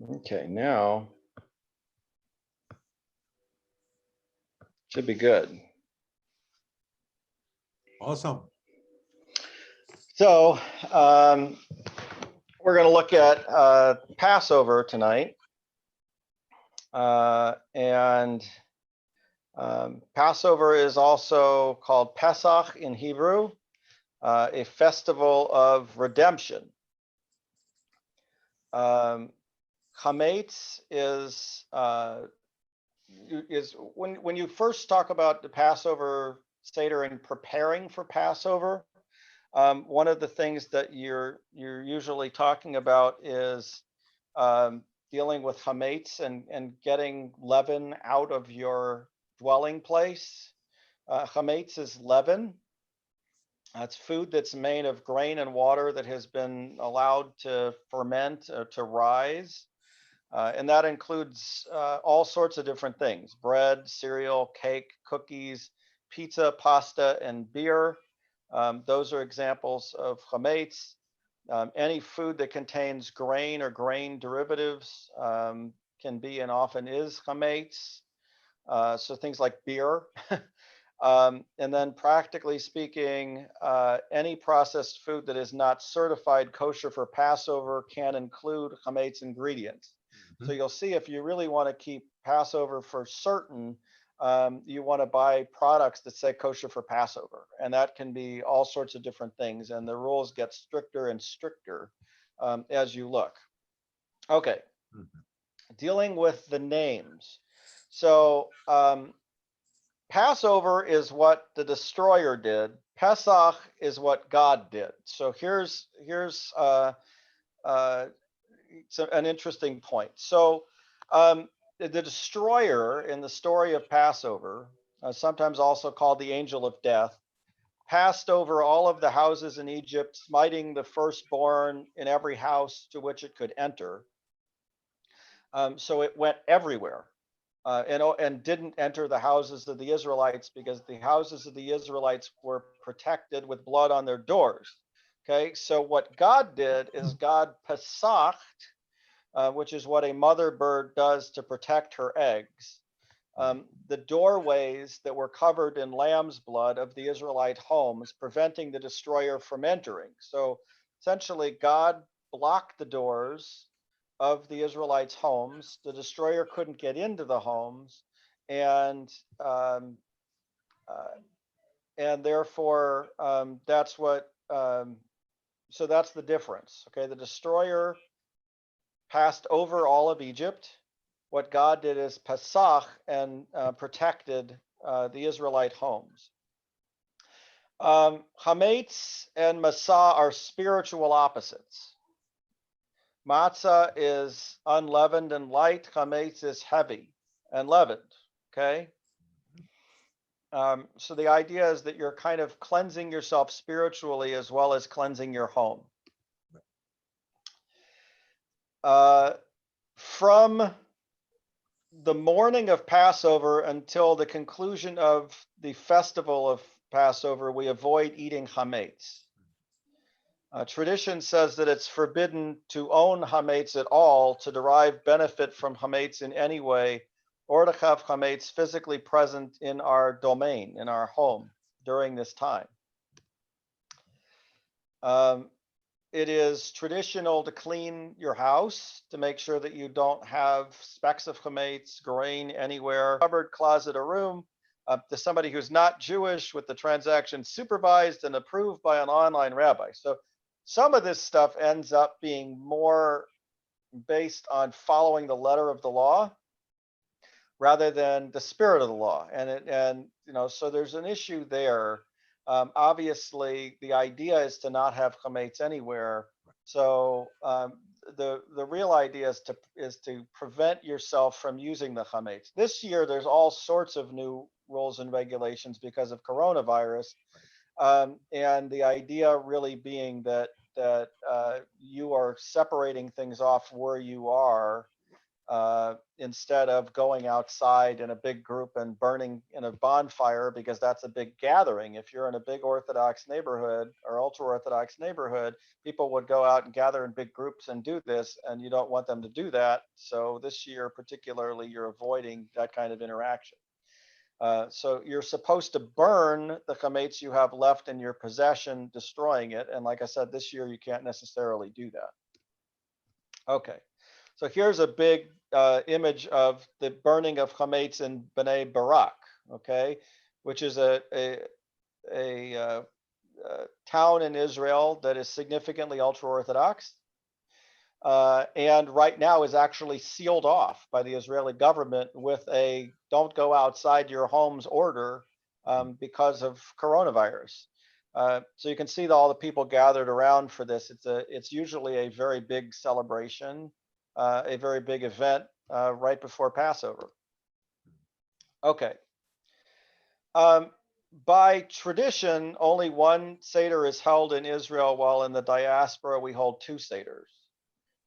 Okay, now should be good. Awesome. So we're going to look at Passover tonight. And Passover is also called Pesach in Hebrew, a festival of redemption. Chametz is when you first talk about the Passover Seder and preparing for Passover, one of the things that you're usually talking about is dealing with chametz and getting leaven out of your dwelling place. Chametz is leaven. It's food that's made of grain and water that has been allowed to ferment, to rise. And that includes all sorts of different things: bread, cereal, cake, cookies, pizza, pasta, and beer. Those are examples of chametz. Any food that contains grain or grain derivatives can be and often is chametz. So things like beer. And then practically speaking, any processed food that is not certified kosher for Passover can include chametz ingredients. So you'll see if you really want to keep Passover for certain, you want to buy products that say kosher for Passover. And that can be all sorts of different things. And the rules get stricter and stricter as you look. Okay, dealing with the names. So Passover is what the destroyer did. Pesach is what God did. So here's an interesting point. So the destroyer in the story of Passover, sometimes also called the angel of death, passed over all of the houses in Egypt, smiting the firstborn in every house to which it could enter. So it went everywhere. And didn't enter the houses of the Israelites because the houses of the Israelites were protected with blood on their doors. Okay, so what God did is God pesached, which is what a mother bird does to protect her eggs, the doorways that were covered in lamb's blood of the Israelite homes, preventing the destroyer from entering. So essentially, God blocked the doors of the Israelites' homes. The destroyer couldn't get into the homes, and therefore that's what. So that's the difference. Okay, the destroyer passed over all of Egypt. What God did is Pesach and protected the Israelite homes. Chametz and Matzah are spiritual opposites. Matzah is unleavened and light. Chametz is heavy and leavened. Okay. So the idea is that you're kind of cleansing yourself spiritually as well as cleansing your home. From the morning of Passover until the conclusion of the festival of Passover, we avoid eating chametz. Tradition says that it's forbidden to own chametz at all, to derive benefit from chametz in any way, or to have chametz physically present in our domain, in our home during this time. It is traditional to clean your house to make sure that you don't have specks of chametz, grain anywhere, cupboard, closet, or room. To somebody who's not Jewish, with the transaction supervised and approved by an online rabbi. So some of this stuff ends up being more based on following the letter of the law rather than the spirit of the law. And so there's an issue there. Obviously, the idea is to not have chametz anywhere. So the real idea is to prevent yourself from using the chametz. This year, there's all sorts of new rules and regulations because of coronavirus, and the idea really being that you are separating things off where you are, instead of going outside in a big group and burning in a bonfire, because that's a big gathering. If you're in a big Orthodox neighborhood or ultra Orthodox neighborhood, people would go out and gather in big groups and do this, and you don't want them to do that. So this year, particularly, you're avoiding that kind of interaction. So you're supposed to burn the chametz you have left in your possession, destroying it. And like I said, this year you can't necessarily do that. Okay, so here's a big image of the burning of chametz in Bnei Barak, okay, which is a town in Israel that is significantly ultra-Orthodox. And right now is actually sealed off by the Israeli government with a "don't go outside your home's" order because of coronavirus. So you can see all the people gathered around for this. It's usually a very big celebration, a very big event right before Passover. Okay. By tradition, only one Seder is held in Israel, while in the diaspora we hold two Seders.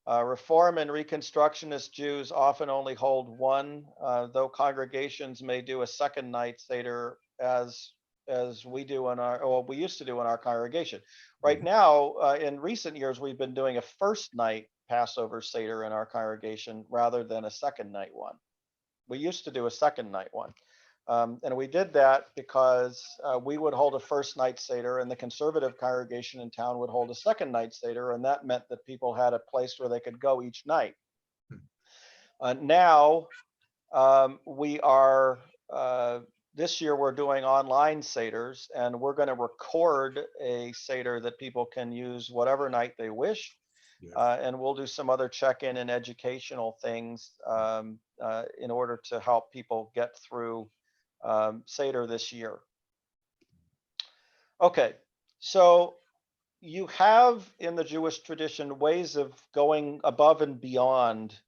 Reform and Reconstructionist Jews often only hold one, though congregations may do a second night Seder as we do in our, well, we used to do in our congregation. Right now, in recent years, we've been doing a first night Passover Seder in our congregation rather than a second night one. We used to do a second night one. And we did that because we would hold a first night Seder and the conservative congregation in town would hold a second night Seder. And that meant that people had a place where they could go each night. Now we are, this year we're doing online Seders, and we're going to record a Seder that people can use whatever night they wish. Yes. And we'll do some other check-in and educational things in order to help people get through Seder this year. Okay, so you have in the Jewish tradition ways of going above and beyond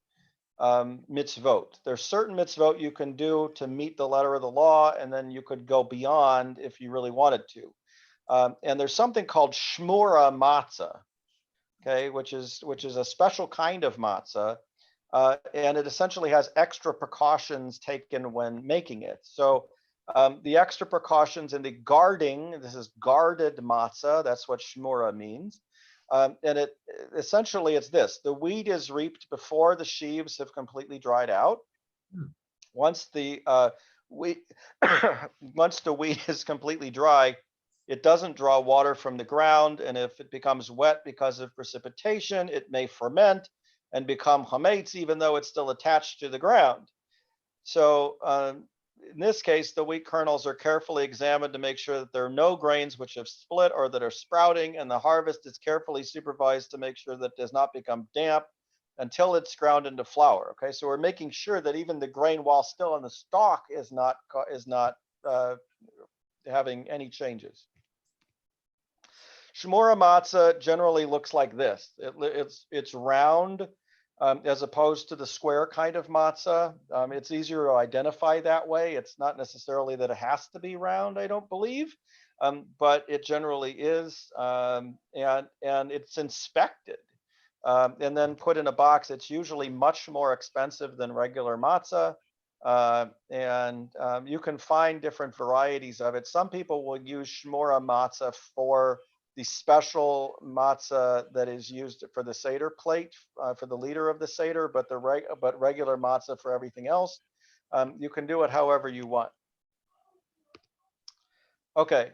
mitzvot. There's certain mitzvot you can do to meet the letter of the law, and then you could go beyond if you really wanted to. And there's something called shmura matzah, okay, which is a special kind of matzah. And it essentially has extra precautions taken when making it. So the extra precautions in the guarding, this is guarded matzah, that's what shmura means. And it essentially it's this: the wheat is reaped before the sheaves have completely dried out. Once the wheat once the wheat is completely dry, it doesn't draw water from the ground, and if it becomes wet because of precipitation, it may ferment and become chametz, even though it's still attached to the ground. So in this case, the wheat kernels are carefully examined to make sure that there are no grains which have split or that are sprouting, and the harvest is carefully supervised to make sure that it does not become damp until it's ground into flour. Okay, so we're making sure that even the grain, while still in the stalk, is not having any changes. Shmura matzah generally looks like this. It's round as opposed to the square kind of matzah. It's easier to identify that way. It's not necessarily that it has to be round, I don't believe, but it generally is, and it's inspected and then put in a box. It's usually much more expensive than regular matzah. And you can find different varieties of it. Some people will use shmura matzah for the special matzah that is used for the Seder plate, for the leader of the Seder, but regular matzah for everything else. You can do it however you want. Okay.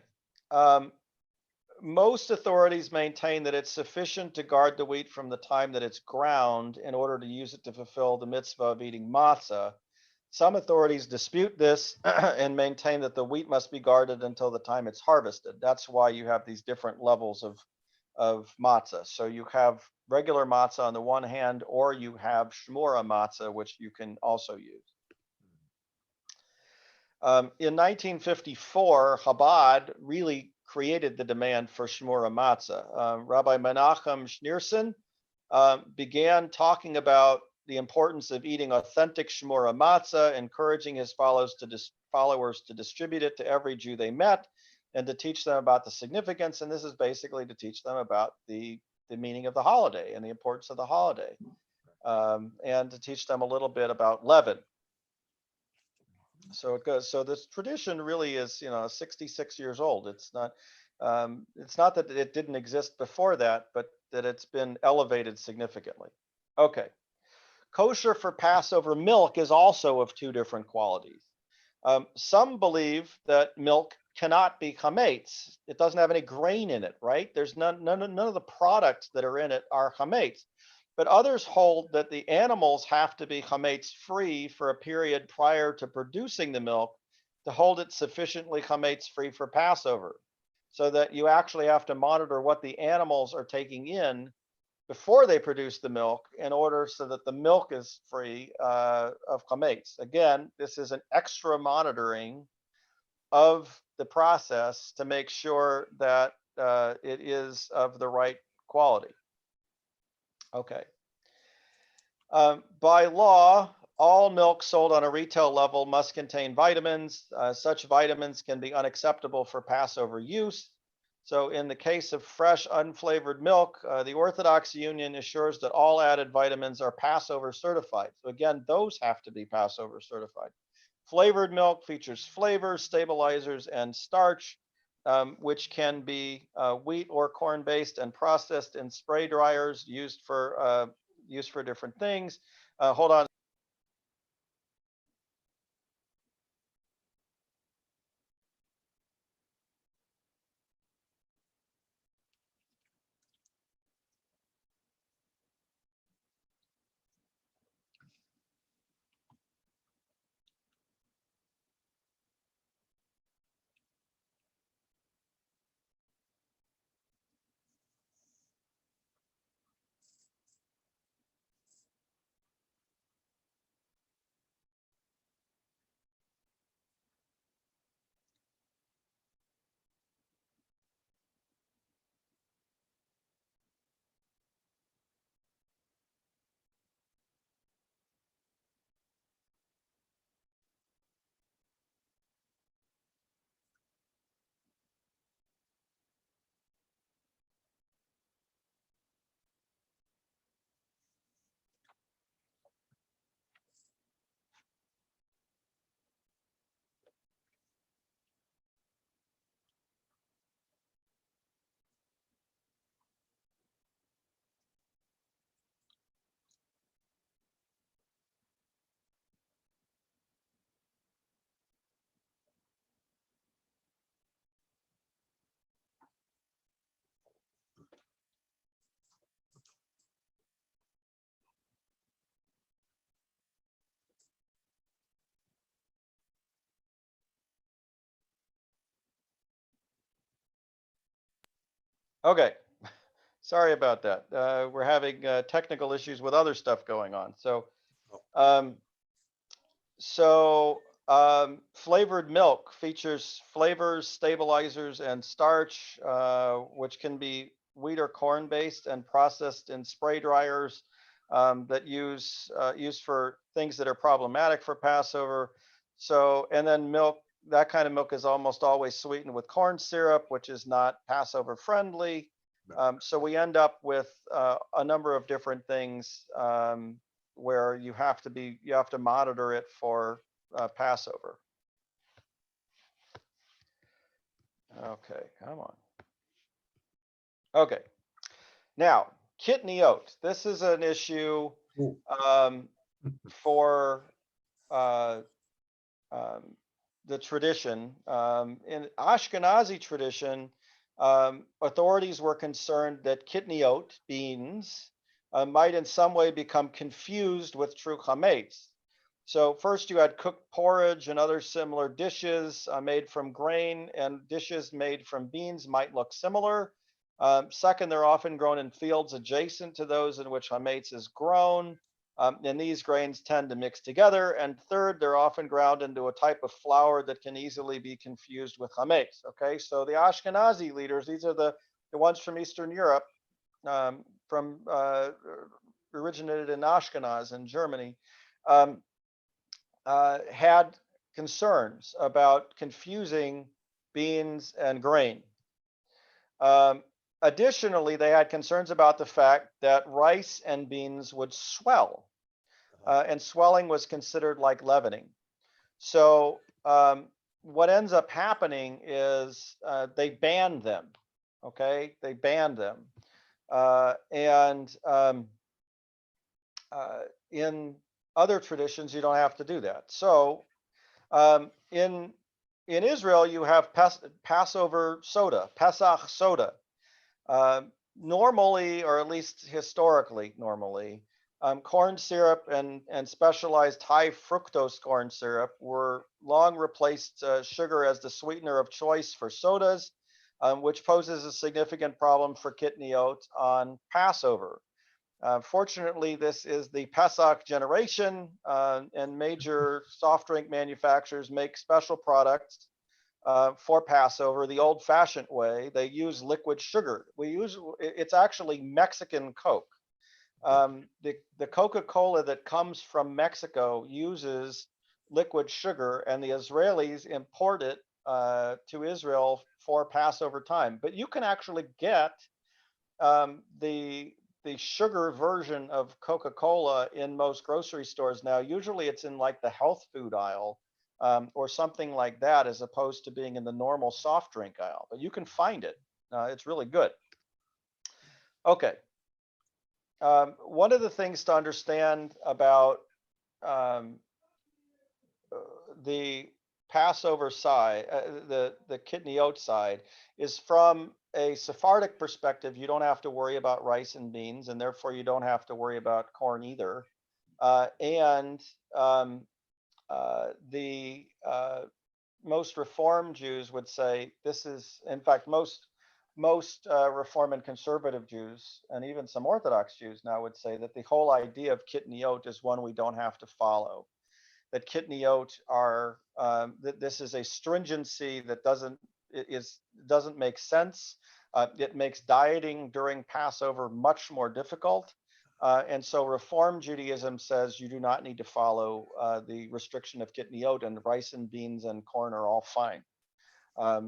Most authorities maintain that it's sufficient to guard the wheat from the time that it's ground in order to use it to fulfill the mitzvah of eating matzah. Some authorities dispute this and maintain that the wheat must be guarded until the time it's harvested. That's why you have these different levels of matzah. So you have regular matzah on the one hand, or you have shmura matzah, which you can also use. In 1954, Chabad really created the demand for shmura matzah. Rabbi Menachem Schneerson began talking about the importance of eating authentic shmura matzah, encouraging his followers to distribute it to every Jew they met and to teach them about the significance. And this is basically to teach them about the meaning of the holiday and the importance of the holiday. and to teach them a little bit about leaven. So it goes. So this tradition really is, 66 years old. It's not that it didn't exist before that, but that it's been elevated significantly. Okay. Kosher for Passover milk is also of two different qualities. Some believe that milk cannot be chametz. It doesn't have any grain in it, right? There's none of the products that are in it are chametz. But others hold that the animals have to be chametz free for a period prior to producing the milk to hold it sufficiently chametz free for Passover. So that you actually have to monitor what the animals are taking in before they produce the milk in order so that the milk is free of chametz. Again, this is an extra monitoring of the process to make sure that it is of the right quality. Okay. By law, all milk sold on a retail level must contain vitamins. Such vitamins can be unacceptable for Passover use. So in the case of fresh, unflavored milk, the Orthodox Union assures that all added vitamins are Passover certified. So again, those have to be Passover certified. Flavored milk features flavors, stabilizers, and starch, which can be wheat or corn-based and processed in spray dryers used for different things. Hold on. Okay. Sorry about that. We're having technical issues with other stuff going on. Um, flavored milk features flavors, stabilizers, and starch, which can be wheat or corn based and processed in spray dryers that used for things that are problematic for Passover. And then milk. That kind of milk is almost always sweetened with corn syrup, which is not Passover friendly. So we end up with a number of different things where you have to monitor it for Passover. Okay, come on. Okay, now kitniot. This is an issue for uh, um, the tradition. In Ashkenazi tradition, authorities were concerned that kitniot, beans, might in some way become confused with true chametz. So first you had cooked porridge and other similar dishes made from grain, and dishes made from beans might look similar. Second, they're often grown in fields adjacent to those in which chametz is grown. And these grains tend to mix together. And third, they're often ground into a type of flour that can easily be confused with chametz. Okay, so the Ashkenazi leaders, these are the ones from Eastern Europe, from originated in Ashkenaz in Germany, had concerns about confusing beans and grain. Additionally, they had concerns about the fact that rice and beans would swell, and swelling was considered like leavening. So what ends up happening is they banned them. Okay, they banned them, and in other traditions, you don't have to do that. So um, in in Israel, you have Passover soda, Pesach soda. Normally, or at least historically, normally, corn syrup and specialized high fructose corn syrup were long replaced sugar as the sweetener of choice for sodas, which poses a significant problem for kitniot on Passover. Fortunately, this is the Pesach generation, and major soft drink manufacturers make special products for Passover the old-fashioned way. They use liquid sugar. It's actually Mexican Coke. The Coca-Cola that comes from Mexico uses liquid sugar, and the Israelis import it to Israel for Passover time. But you can actually get the sugar version of Coca-Cola in most grocery stores now. Usually it's in like the health food aisle, or something like that, as opposed to being in the normal soft drink aisle. But you can find it. It's really good. Okay. One of the things to understand about um, the Passover side, the kitniot side, is from a Sephardic perspective. You don't have to worry about rice and beans, and therefore you don't have to worry about corn either. And the most Reform Jews would say this is, in fact, most Reform and conservative Jews, and even some Orthodox Jews now would say that the whole idea of kitniot is one we don't have to follow. That kitniot are that this is a stringency that doesn't make sense. It makes dieting during Passover much more difficult. And so Reform Judaism says you do not need to follow the restriction of kitniot, and rice and beans and corn are all fine.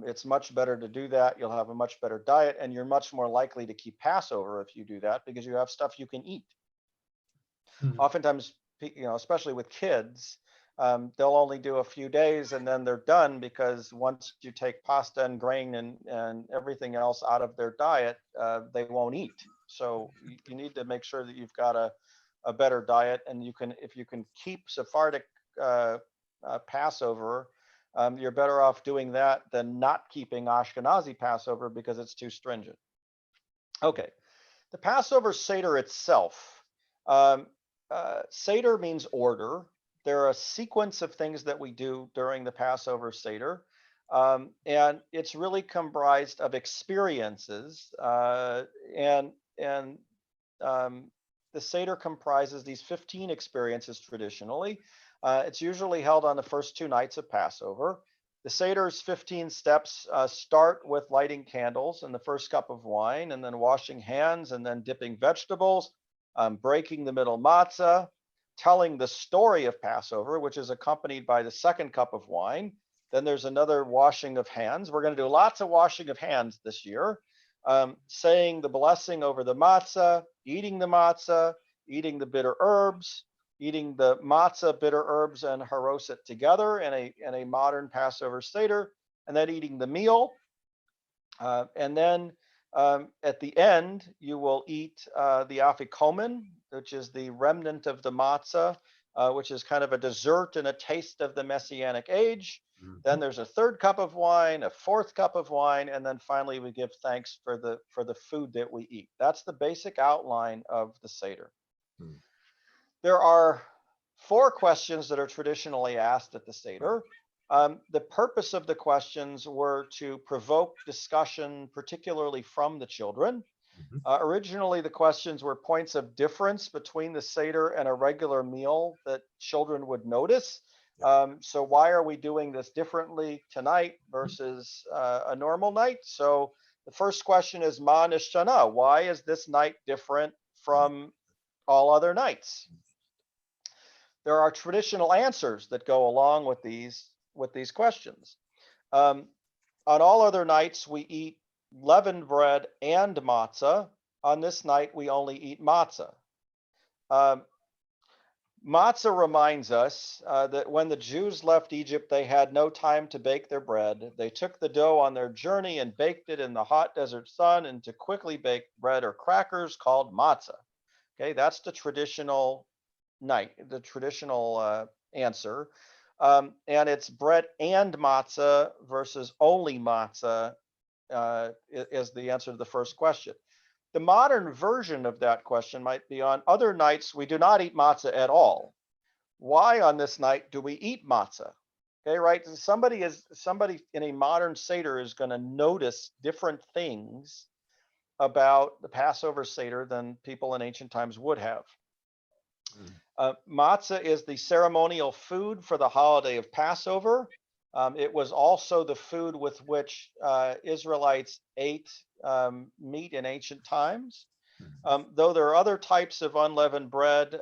It's much better to do that. You'll have a much better diet, and you're much more likely to keep Passover if you do that, because you have stuff you can eat. Oftentimes, especially with kids, they'll only do a few days and then they're done, because once you take pasta and grain and everything else out of their diet, they won't eat. So you need to make sure that you've got a better diet, and if you can keep Sephardic Passover, you're better off doing that than not keeping Ashkenazi Passover because it's too stringent. Okay, the Passover Seder itself. Seder means order. There are a sequence of things that we do during the Passover Seder, and it's really comprised of experiences. And the Seder comprises these 15 experiences traditionally. It's usually held on the first 2 nights of Passover. The Seder's 15 steps start with lighting candles and the first cup of wine, and then washing hands, and then dipping vegetables, breaking the middle matzah, telling the story of Passover, which is accompanied by the second cup of wine. Then there's another washing of hands. We're going to do lots of washing of hands this year, saying the blessing over the matzah, eating the bitter herbs, eating the matzah, bitter herbs, and haroset together in a modern Passover Seder, and then eating the meal. And then at the end, you will eat the afikomen, which is the remnant of the matzah, which is kind of a dessert and a taste of the Messianic age. Then there's a third cup of wine, a fourth cup of wine, and then finally we give thanks for the food that we eat. That's the basic outline of the Seder. There are 4 questions that are traditionally asked at the Seder. The purpose of the questions were to provoke discussion, particularly from the children. Originally, the questions were points of difference between the Seder and a regular meal that children would notice. So why are we doing this differently tonight versus a normal night? So the first question is, Ma Nishtana, why is this night different from all other nights? There are traditional answers that go along with these questions. On all other nights, we eat leavened bread and matzah. On this night, we only eat matzah. Um, Matzah reminds us that when the Jews left Egypt, they had no time to bake their bread. They took the dough on their journey and baked it in the hot desert sun into quickly baked bread or crackers called matzah. Okay, that's the traditional the traditional answer. And it's bread and matzah versus only matzah is the answer to the first question. The modern version of that question might be on other nights we do not eat matzah at all. Why on this night do we eat matzah? Okay, right? Somebody in a modern Seder is going to notice different things about the Passover Seder than people in ancient times would have. Matzah is the ceremonial food for the holiday of Passover. It was also the food with which Israelites ate meat in ancient times. Though there are other types of unleavened bread,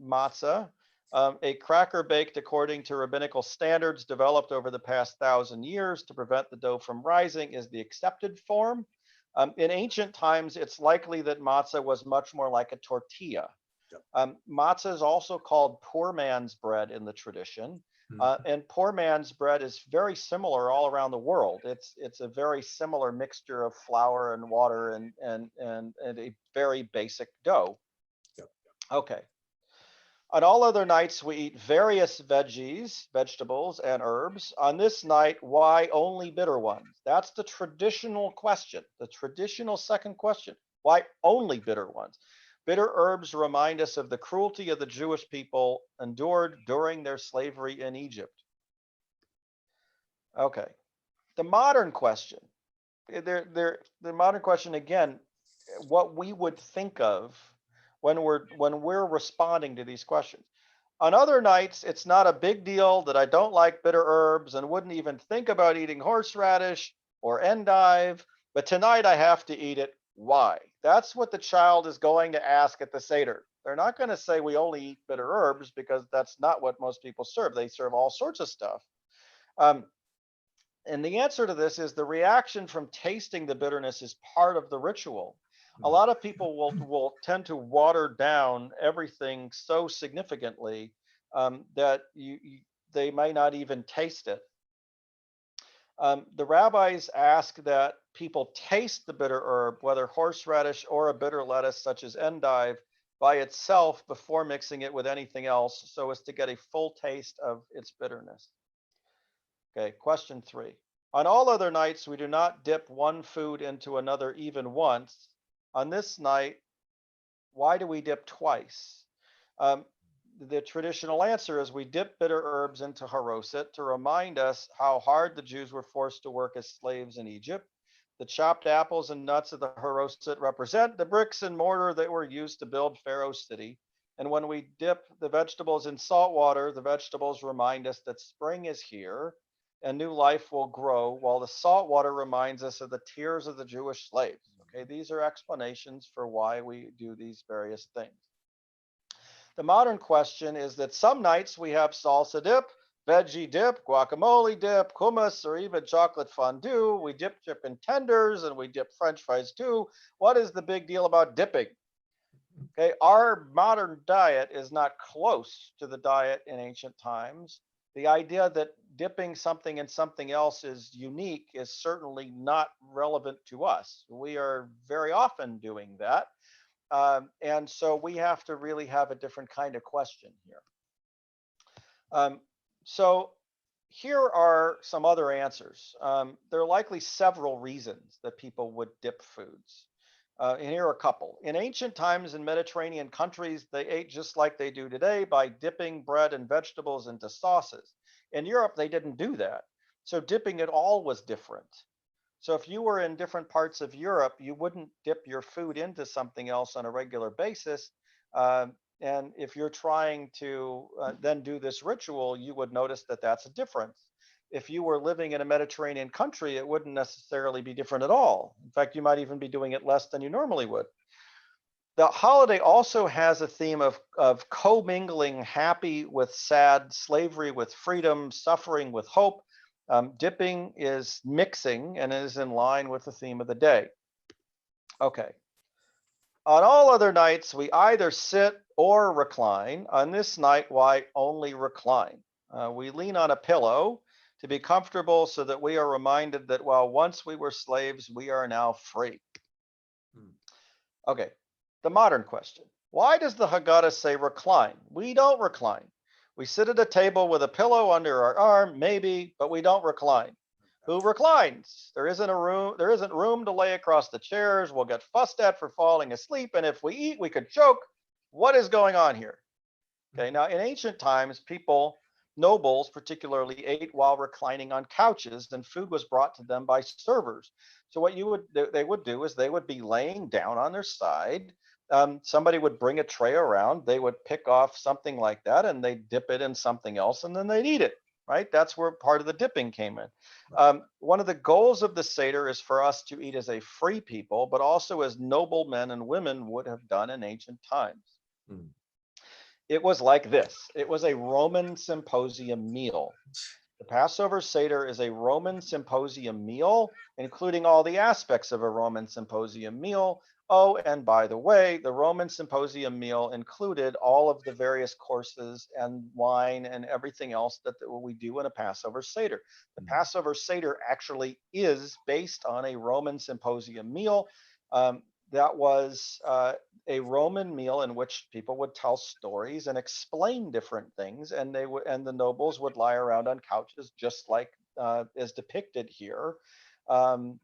matzah, a cracker baked according to rabbinical standards developed over the past 1,000 years to prevent the dough from rising, is the accepted form. In ancient times, it's likely that matzah was much more like a tortilla. Matzah is also called poor man's bread in the tradition. And poor man's bread is very similar all around the world. It's a very similar mixture of flour and water and a very basic dough. Okay. On all other nights, we eat various vegetables, and herbs. On this night, why only bitter ones? That's the traditional question, the traditional second question. Why only bitter ones? Bitter herbs remind us of the cruelty of the Jewish people endured during their slavery in Egypt. Okay. The modern question, the modern question again, what we would think of when we're responding to these questions. On other nights, it's not a big deal that I don't like bitter herbs and wouldn't even think about eating horseradish or endive, but tonight I have to eat it. Why? That's what the child is going to ask at the Seder. They're not going to say we only eat bitter herbs because that's not what most people serve. They serve all sorts of stuff. And the answer to this is the reaction from tasting the bitterness is part of the ritual. A lot of people will tend to water down everything so significantly that they may not even taste it. The rabbis ask that people taste the bitter herb, whether horseradish or a bitter lettuce such as endive, by itself before mixing it with anything else so as to get a full taste of its bitterness. Okay, question 3. On all other nights, we do not dip one food into another even once. On this night, why do we dip twice? The traditional answer is we dip bitter herbs into haroset to remind us how hard the Jews were forced to work as slaves in Egypt. The chopped apples and nuts of the haroset represent the bricks and mortar that were used to build Pharaoh's city. And when we dip the vegetables in salt water, the vegetables remind us that spring is here and new life will grow, while the salt water reminds us of the tears of the Jewish slaves. Okay, these are explanations for why we do these various things. The modern question is that some nights we have salsa dip, veggie dip, guacamole dip, hummus, or even chocolate fondue. We dip chicken tenders and we dip French fries too. What is the big deal about dipping? Okay, our modern diet is not close to the diet in ancient times. The idea that dipping something in something else is unique is certainly not relevant to us. We are very often doing that. And so we have to really have a different kind of question here. So here are some other answers. There are likely several reasons that people would dip foods. And here are a couple. In ancient times in Mediterranean countries, they ate just like they do today by dipping bread and vegetables into sauces. In Europe, they didn't do that. So dipping at all was different. So if you were in different parts of Europe, you wouldn't dip your food into something else on a regular basis. And if you're trying to then do this ritual, you would notice that that's a difference. If you were living in a Mediterranean country, it wouldn't necessarily be different at all. In fact, you might even be doing it less than you normally would. The holiday also has a theme of commingling happy with sad, slavery with freedom, suffering with hope. Dipping is mixing and is in line with the theme of the day. Okay. On all other nights, we either sit or recline. On this night, why only recline? We lean on a pillow to be comfortable so that we are reminded that while once we were slaves, we are now free. Hmm. Okay, the modern question. Why does the Haggadah say recline? We don't recline. We sit at a table with a pillow under our arm, maybe, but we don't recline. Who reclines? There isn't room to lay across the chairs. We'll get fussed at for falling asleep, and if we eat, we could choke. What is going on here? Okay, now in ancient times, nobles particularly, ate while reclining on couches, and food was brought to them by servers. So what they would do is they would be laying down on their side. Somebody would bring a tray around. They would pick off something like that, and they dip it in something else, and then they'd eat it. Right? That's where part of the dipping came in. One of the goals of the Seder is for us to eat as a free people, but also as noble men and women would have done in ancient times. Hmm. It was like this. It was a Roman symposium meal. The Passover Seder is a Roman symposium meal, including all the aspects of a Roman symposium meal. Oh, and by the way, the Roman symposium meal included all of the various courses and wine and everything else that we do in a Passover Seder. The Passover Seder actually is based on a Roman symposium meal. That was a Roman meal in which people would tell stories and explain different things, and the nobles would lie around on couches just like is depicted here, um,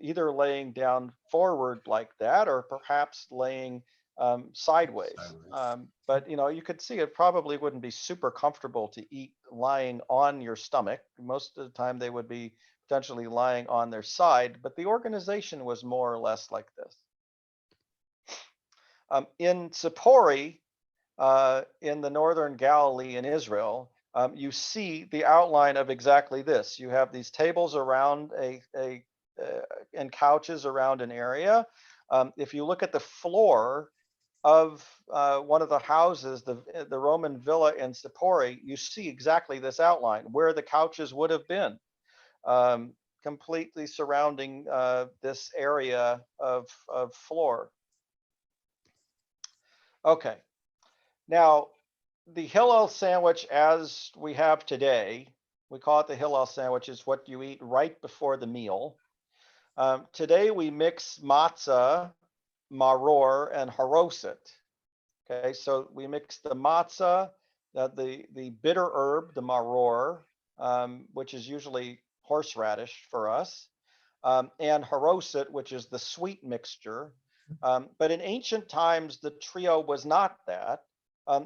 either laying down forward like that, or perhaps laying sideways. But you could see it probably wouldn't be super comfortable to eat lying on your stomach. Most of the time, they would be potentially lying on their side, but the organization was more or less like this. In Sippori, in the northern Galilee in Israel, you see the outline of exactly this. You have these tables around and couches around an area. If you look at the floor of one of the houses, the Roman villa in Sippori, you see exactly this outline where the couches would have been, completely surrounding this area of floor. Okay, now the Hillel sandwich as we have today, we call it the Hillel sandwich, is what you eat right before the meal. Today we mix matzah, maror, and haroset. Okay, so we mix the matzah, the bitter herb, the maror, which is usually horseradish for us, and haroset, which is the sweet mixture. But in ancient times, the trio was not that.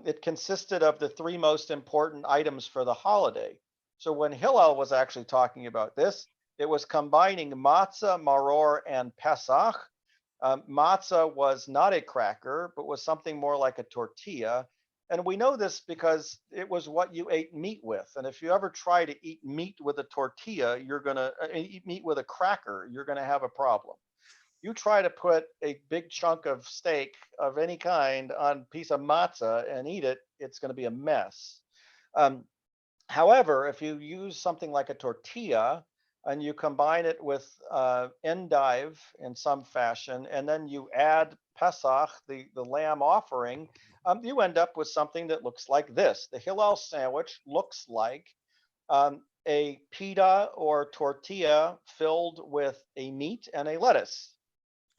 It consisted of the three most important items for the holiday. So when Hillel was actually talking about this, it was combining matzah, maror, and Pesach. Matzah was not a cracker, but was something more like a tortilla. And we know this because it was what you ate meat with. And if you ever try to eat meat with a tortilla, you're going to eat meat with a cracker, you're going to have a problem. You try to put a big chunk of steak of any kind on a piece of matzah and eat it, it's going to be a mess. Um, However, if you use something like a tortilla and you combine it with endive in some fashion, and then you add Pesach, the lamb offering, you end up with something that looks like this. The Hillel sandwich looks like a pita or tortilla filled with a meat and a lettuce.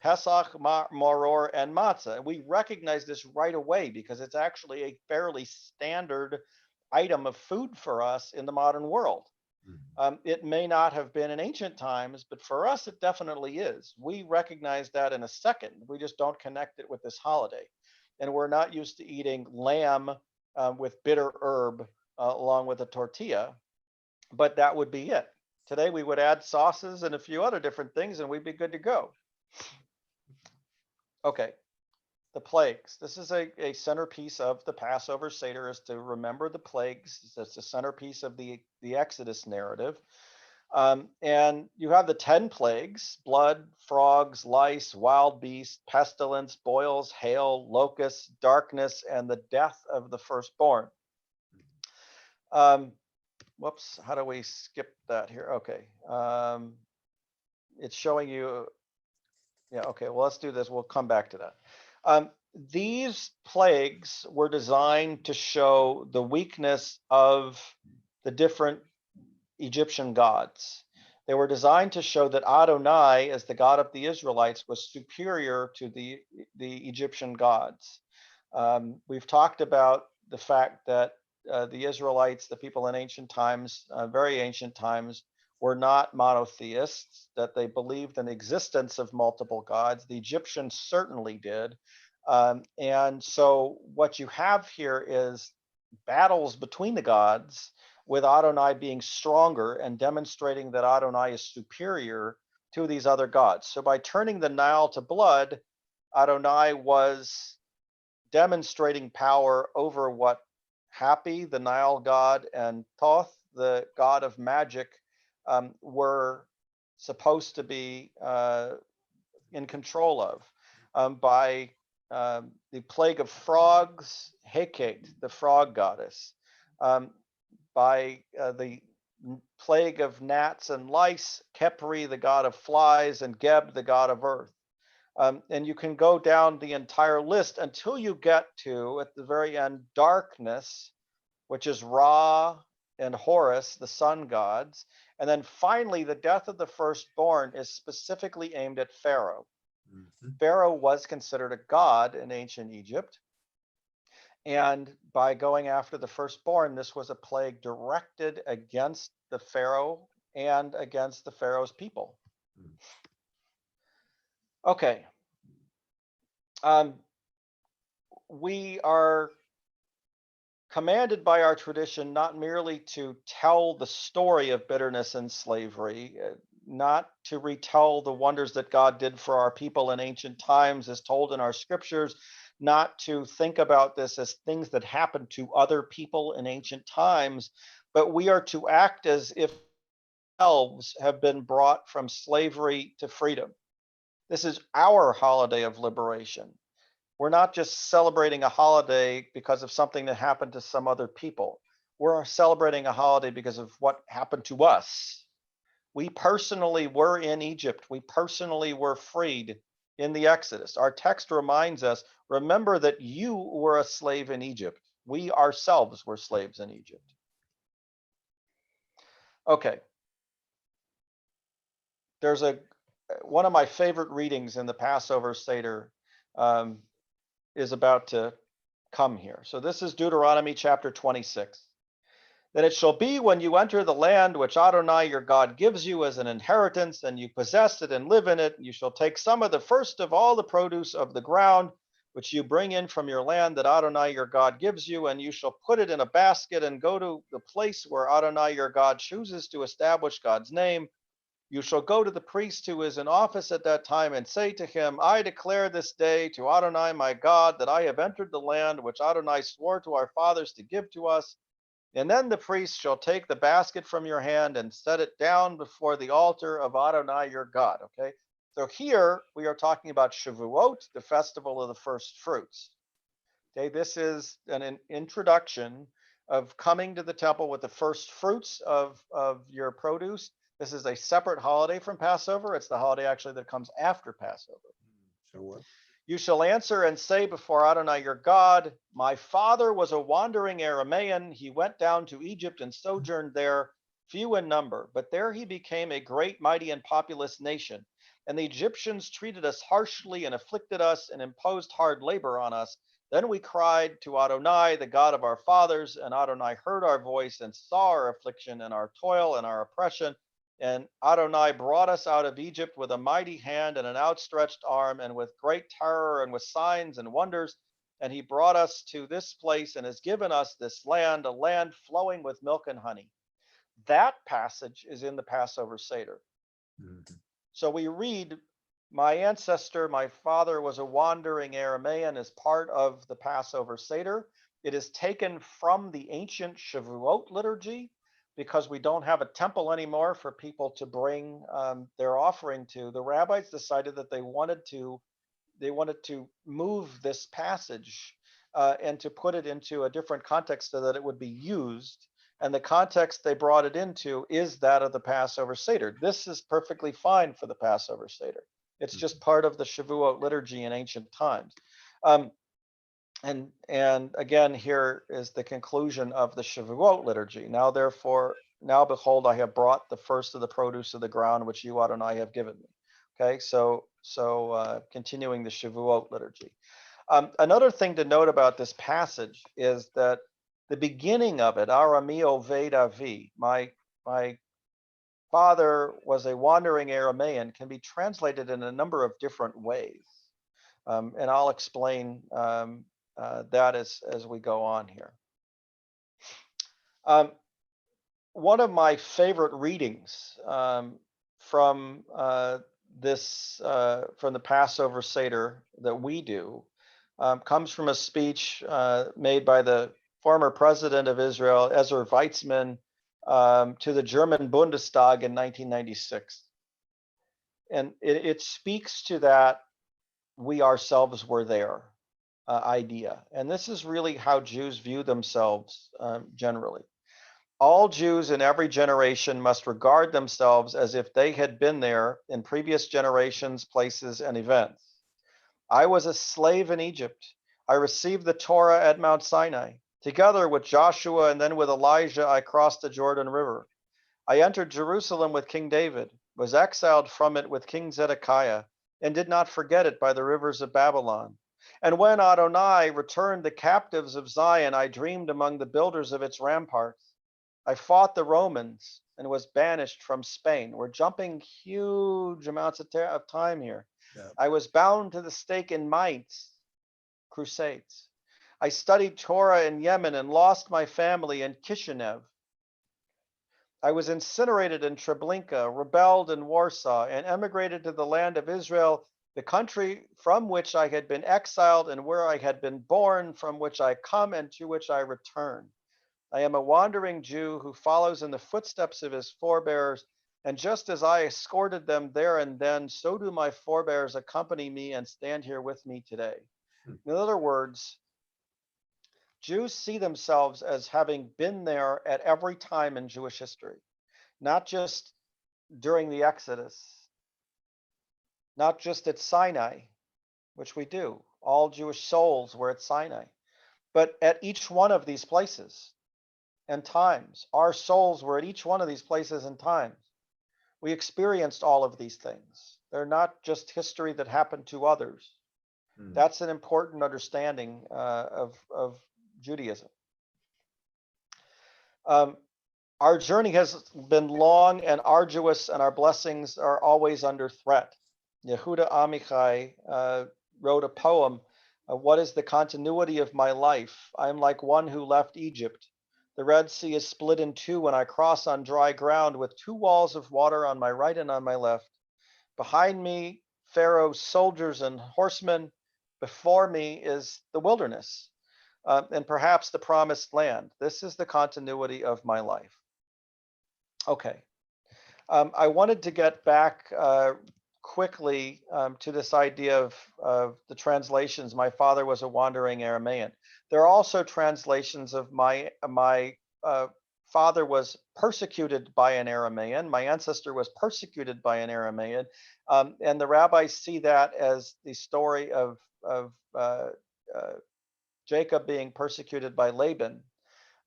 Pesach, maror, and matzah. We recognize this right away because it's actually a fairly standard item of food for us in the modern world. It may not have been in ancient times, but for us, it definitely is. We recognize that in a second. We just don't connect it with this holiday. And we're not used to eating lamb with bitter herb along with a tortilla, but that would be it. Today, we would add sauces and a few other different things, and we'd be good to go. Okay, the plagues. This is a centerpiece of the Passover Seder, is to remember the plagues. That's the centerpiece of the Exodus narrative. And you have the 10 plagues: blood, frogs, lice, wild beasts, pestilence, boils, hail, locusts, darkness, and the death of the firstborn. whoops, how do we skip that here? Okay. It's showing you, yeah, okay, well, let's do this. We'll come back to that. These plagues were designed to show the weakness of the different Egyptian gods. They were designed to show that Adonai, as the God of the Israelites, was superior to the Egyptian gods. We've talked about the fact that the Israelites, the people in ancient times, very ancient times, were not monotheists, that they believed in the existence of multiple gods. The Egyptians certainly did. And so what you have here is battles between the gods, with Adonai being stronger and demonstrating that Adonai is superior to these other gods. So by turning the Nile to blood, Adonai was demonstrating power over what Hapi, the Nile god, and Thoth, the god of magic, were supposed to be in control of, by the plague of frogs, Hecate, the frog goddess, um, by the plague of gnats and lice, Khepri, the god of flies, and Geb, the god of earth. And you can go down the entire list until you get to, at the very end, darkness, which is Ra and Horus, the sun gods. And then finally, the death of the firstborn is specifically aimed at Pharaoh. Mm-hmm. Pharaoh was considered a god in ancient Egypt. And by going after the firstborn, this was a plague directed against the Pharaoh and against the Pharaoh's people. Okay. We are commanded by our tradition not merely to tell the story of bitterness and slavery, not to retell the wonders that God did for our people in ancient times as told in our scriptures, not to think about this as things that happened to other people in ancient times, but we are to act as if ourselves have been brought from slavery to freedom. This is our holiday of liberation. We're not just celebrating a holiday because of something that happened to some other people. We're celebrating a holiday because of what happened to us. We personally were in Egypt. We personally were freed in the Exodus. Our text reminds us, remember that you were a slave in Egypt. We ourselves were slaves in Egypt. Okay. There's one of my favorite readings in the Passover Seder is about to come here. So this is Deuteronomy chapter 26. That it shall be when you enter the land which Adonai your God gives you as an inheritance, and you possess it and live in it, you shall take some of the first of all the produce of the ground, which you bring in from your land that Adonai your God gives you, and you shall put it in a basket and go to the place where Adonai your God chooses to establish God's name. You shall go to the priest who is in office at that time and say to him, I declare this day to Adonai my God that I have entered the land which Adonai swore to our fathers to give to us. And then the priest shall take the basket from your hand and set it down before the altar of Adonai your God. Okay. So here we are talking about Shavuot, the festival of the first fruits. Okay. This is an introduction of coming to the temple with the first fruits of your produce. This is a separate holiday from Passover. It's the holiday actually that comes after Passover. So what? You shall answer and say before Adonai your God, my father was a wandering Aramaean. He went down to Egypt and sojourned there, few in number. But there he became a great, mighty, and populous nation. And the Egyptians treated us harshly and afflicted us and imposed hard labor on us. Then we cried to Adonai, the God of our fathers, and Adonai heard our voice and saw our affliction and our toil and our oppression. And Adonai brought us out of Egypt with a mighty hand and an outstretched arm, and with great terror and with signs and wonders. And he brought us to this place and has given us this land, a land flowing with milk and honey. That passage is in the Passover Seder. Mm-hmm. So we read, my ancestor, my father was a wandering Aramaean, as part of the Passover Seder. It is taken from the ancient Shavuot liturgy, because we don't have a temple anymore for people to bring their offering to. The rabbis decided that they wanted to move this passage and to put it into a different context so that it would be used And the context they brought it into is that of the Passover Seder. This is perfectly fine for the Passover Seder. It's just part of the Shavuot liturgy in ancient times. Um, and again, here is the conclusion of the Shavuot liturgy. Now, therefore, now behold, I have brought the first of the produce of the ground, which you, Adonai, have given me. Okay, so continuing the Shavuot liturgy. Another thing to note about this passage is that the beginning of it, Arameo Vedavi, my father was a wandering Aramean, can be translated in a number of different ways. And I'll explain that as we go on here. One of my favorite readings from from the Passover Seder that we do comes from a speech made by the former president of Israel, Ezra Weizmann, to the German Bundestag in 1996. And it speaks to that we ourselves were there idea. And this is really how Jews view themselves generally. All Jews in every generation must regard themselves as if they had been there in previous generations, places, and events. I was a slave in Egypt. I received the Torah at Mount Sinai. Together with Joshua and then with Elijah, I crossed the Jordan River. I entered Jerusalem with King David, was exiled from it with King Zedekiah, and did not forget it by the rivers of Babylon. And when Adonai returned the captives of Zion, I dreamed among the builders of its ramparts. I fought the Romans and was banished from Spain. We're jumping huge amounts of time here. Yeah. I was bound to the stake in Mainz, crusades. I studied Torah in Yemen and lost my family in Kishinev. I was incinerated in Treblinka, rebelled in Warsaw, and emigrated to the land of Israel, the country from which I had been exiled and where I had been born, from which I come and to which I return. I am a wandering Jew who follows in the footsteps of his forebears, and just as I escorted them there and then, so do my forebears accompany me and stand here with me today. In other words, Jews see themselves as having been there at every time in Jewish history, not just during the Exodus, not just at Sinai, which we do. All Jewish souls were at Sinai, but at each one of these places and times. Our souls were at each one of these places and times. We experienced all of these things. They're not just history that happened to others. That's an important understanding of Judaism. Our journey has been long and arduous, and our blessings are always under threat. Yehuda Amichai wrote a poem, What is the continuity of my life? I am like one who left Egypt. The Red Sea is split in two when I cross on dry ground with two walls of water on my right and on my left. Behind me, Pharaoh's soldiers and horsemen. Before me is the wilderness and perhaps the promised land. This is the continuity of my life. Okay. I wanted to get back quickly to this idea of the translations. My father was a wandering Aramean. There are also translations of my father was persecuted by an Aramean. My ancestor was persecuted by an Aramean. And the rabbis see that as the story of Jacob being persecuted by Laban.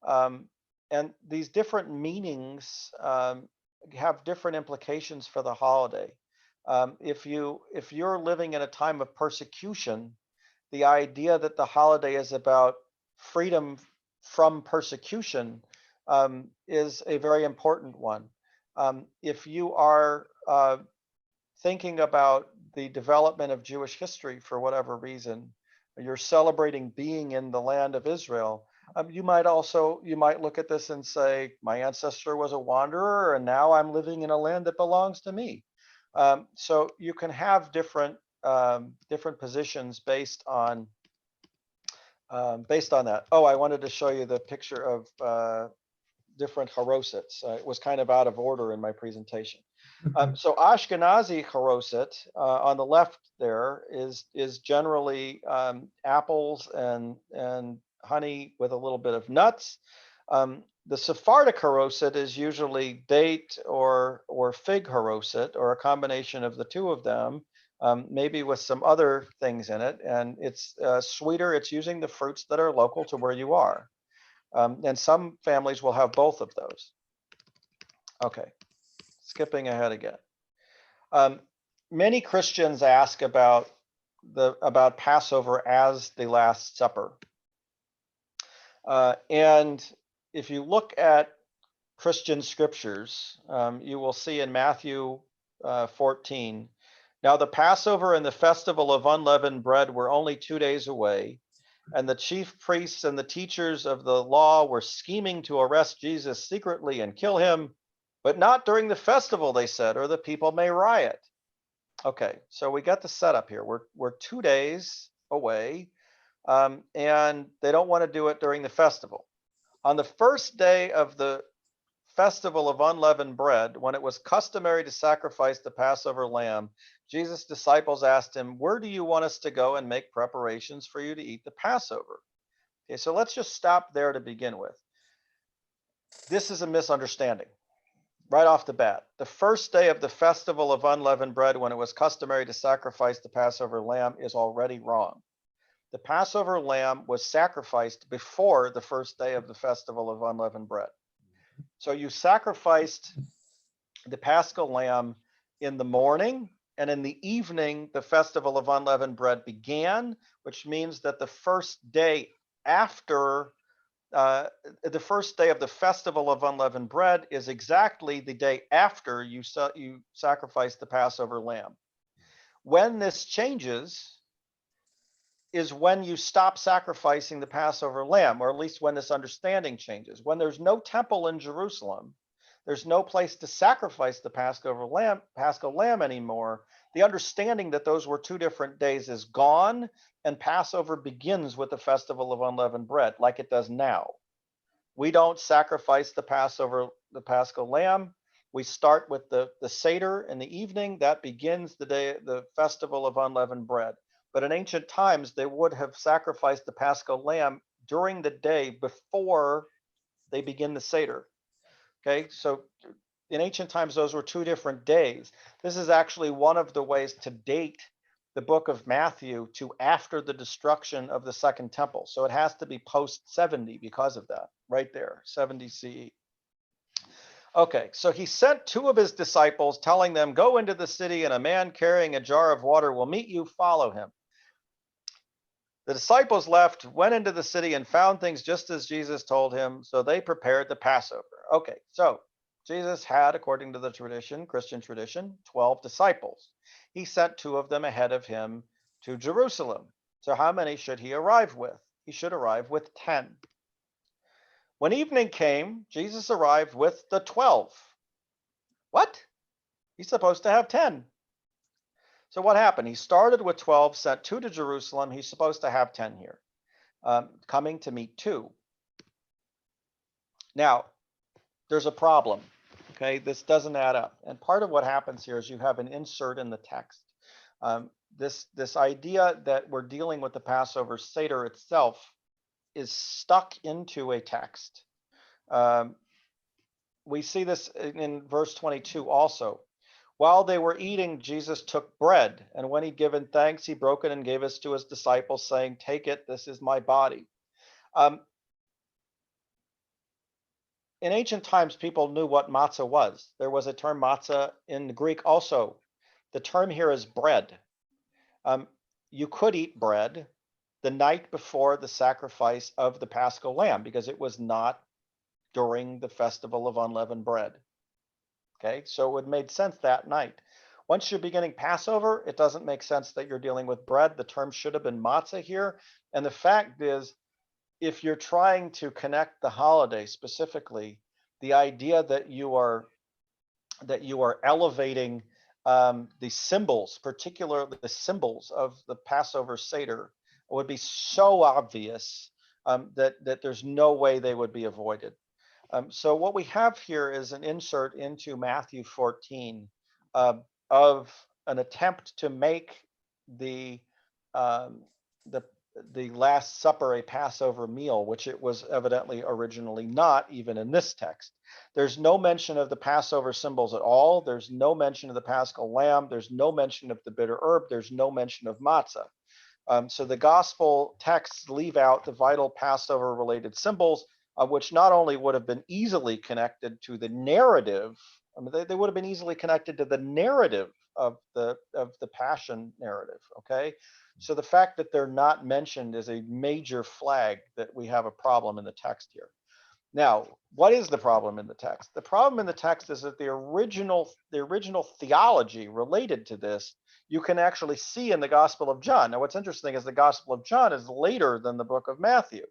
And these different meanings have different implications for the holiday. If you're living in a time of persecution, the idea that the holiday is about freedom from persecution is a very important one. If you are thinking about the development of Jewish history for whatever reason, you're celebrating being in the land of Israel. You might look at this and say, my ancestor was a wanderer, and now I'm living in a land that belongs to me. So you can have different positions based on that. Oh, I wanted to show you the picture of different harosets. It was kind of out of order in my presentation. So Ashkenazi haroset on the left there is generally apples and honey with a little bit of nuts. The Sephardic haroset is usually date or fig haroset, or a combination of the two of them, maybe with some other things in it. And it's sweeter. It's using the fruits that are local to where you are. And some families will have both of those. Okay, skipping ahead again. Many Christians ask about Passover as the Last Supper. And if you look at Christian scriptures, you will see in Matthew 14, now the Passover and the festival of unleavened bread were only 2 days away, and the chief priests and the teachers of the law were scheming to arrest Jesus secretly and kill him, but not during the festival, they said, or the people may riot. Okay, so we got the setup here. We're 2 days away, and they don't want to do it during the festival. On the first day of the festival of unleavened bread, when it was customary to sacrifice the Passover lamb, Jesus' disciples asked him, "Where do you want us to go and make preparations for you to eat the Passover?" Okay, so let's just stop there to begin with. This is a misunderstanding right off the bat. The first day of the festival of unleavened bread, when it was customary to sacrifice the Passover lamb, is already wrong. The Passover lamb was sacrificed before the first day of the festival of unleavened bread. So you sacrificed the Paschal lamb in the morning, and in the evening, the festival of unleavened bread began, which means that the first day after the first day of the festival of unleavened bread is exactly the day after you sacrifice the Passover lamb. When this changes is when you stop sacrificing the Passover lamb, or at least when this understanding changes. When there's no temple in Jerusalem, there's no place to sacrifice the Paschal lamb anymore. The understanding that those were 2 different days is gone, and Passover begins with the festival of unleavened bread, like it does now. We don't sacrifice the Paschal lamb. We start with the Seder in the evening. That begins the festival of unleavened bread. But in ancient times, they would have sacrificed the Paschal lamb during the day before they begin the Seder. Okay, so in ancient times, those were 2 different days. This is actually one of the ways to date the book of Matthew to after the destruction of the Second Temple. So it has to be post 70 because of that, right there, 70 CE. Okay, so he sent 2 of his disciples, telling them, "Go into the city, and a man carrying a jar of water will meet you. Follow him." The disciples left, went into the city, and found things just as Jesus told him. So they prepared the Passover. Okay, so Jesus had, according to the tradition, Christian tradition, 12 disciples. He sent 2 of them ahead of him to Jerusalem. So how many should he arrive with? He should arrive with 10. When evening came, Jesus arrived with the 12. What? He's supposed to have 10. So what happened? He started with 12, sent 2 to Jerusalem. He's supposed to have 10 here, coming to meet 2. Now, there's a problem. Okay, this doesn't add up. And part of what happens here is you have an insert in the text. This idea that we're dealing with the Passover Seder itself is stuck into a text. We see this in verse 22 also. While they were eating, Jesus took bread, and when he'd given thanks, he broke it and gave it to his disciples, saying, "Take it, this is my body." In ancient times, people knew what matzah was. There was a term matzah in the Greek also. The term here is bread. You could eat bread the night before the sacrifice of the Paschal lamb because it was not during the festival of unleavened bread. Okay, so it made sense that night. Once you're beginning Passover, it doesn't make sense that you're dealing with bread. The term should have been matzah here. And the fact is, if you're trying to connect the holiday specifically, the idea that you are elevating the symbols, particularly the symbols of the Passover Seder, would be so obvious that there's no way they would be avoided. So what we have here is an insert into Matthew 14 of an attempt to make the the Last Supper a Passover meal, which it was evidently originally not, even in this text. There's no mention of the Passover symbols at all. There's no mention of the Paschal lamb. There's no mention of the bitter herb. There's no mention of matzah. So the gospel texts leave out the vital Passover related symbols, which not only would have been easily connected to the narrative, I mean, they would have been easily connected to the narrative of the passion narrative. Okay. So the fact that they're not mentioned is a major flag that we have a problem in the text here. Now, what is the problem in the text? The problem in the text is that the original theology related to this you can actually see in the Gospel of John. Now, what's interesting is the Gospel of John is later than the book of Matthew,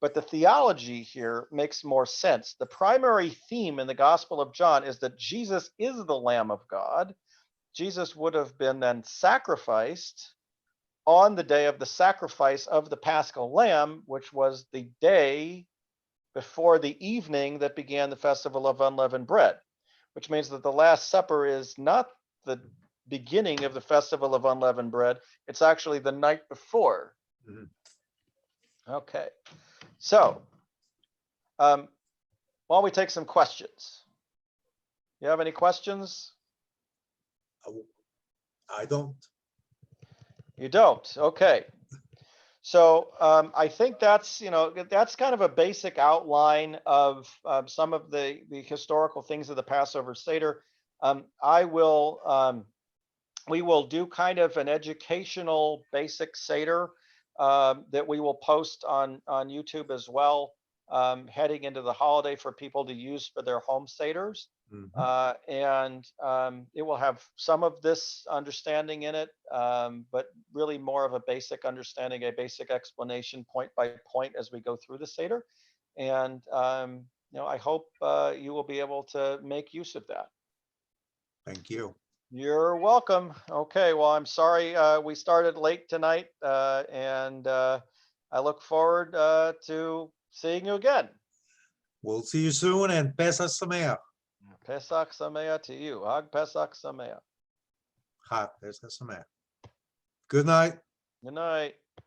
but the theology here makes more sense. The primary theme in the Gospel of John is that Jesus is the Lamb of God. Jesus would have been then sacrificed on the day of the sacrifice of the Paschal lamb, which was the day before the evening that began the festival of unleavened bread, which means that the Last Supper is not the beginning of the festival of unleavened bread. It's actually the night before. Mm-hmm. Okay. So, why don't we take some questions? You have any questions? I don't. You don't? Okay. So I think that's kind of a basic outline of some of the historical things of the Passover Seder. We will do kind of an educational basic Seder that we will post on YouTube as well, heading into the holiday for people to use for their home Seders. Mm-hmm. It will have some of this understanding in it, but really more of a basic understanding, a basic explanation point by point as we go through the Seder. And, I hope you will be able to make use of that. Thank you. You're welcome. Okay, well, I'm sorry we started late tonight, and I look forward to seeing you again. We'll see you soon, and Pesach Sameach. Pesach Sameach to you. Hag Pesach Sameach. Hag Pesach Sameach. Good night. Good night.